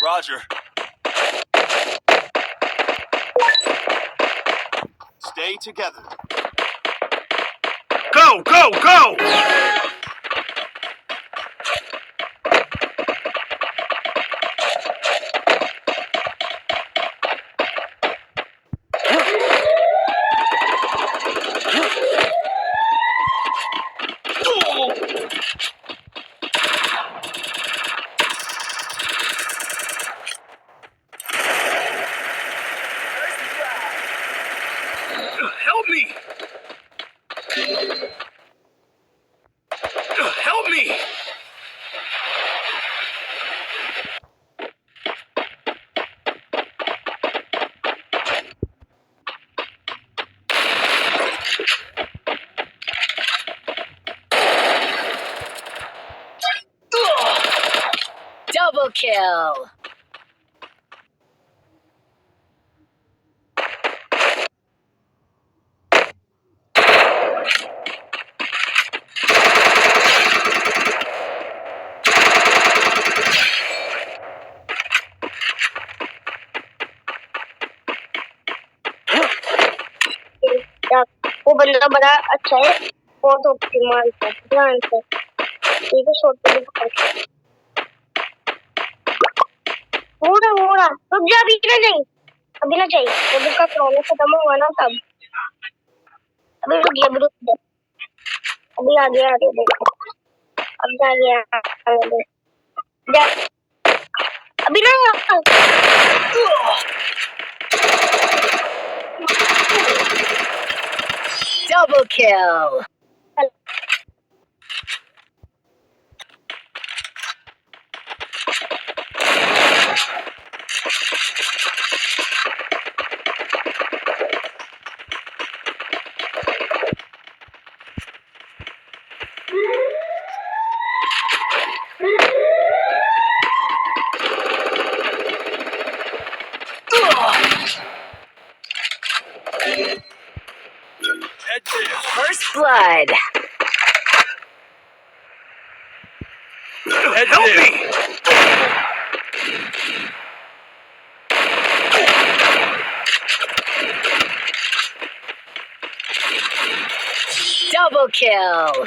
Roger. Stay together. Go, go, go! Help me! Help me! Double kill. वो बंदा बड़ा अच्छा है, बहुत ऑप्टिमल है, ध्यान से ठीक है। शॉट पे थोड़ा थोड़ा रुक जा, अभी ना चाहिए अभी का प्रॉब्लम खत्म हुआ ना तब। अभी रुक गया, अभी आ गया देखो, अब जा गया जा, अभी ना Double kill. First blood. Help me! Double kill.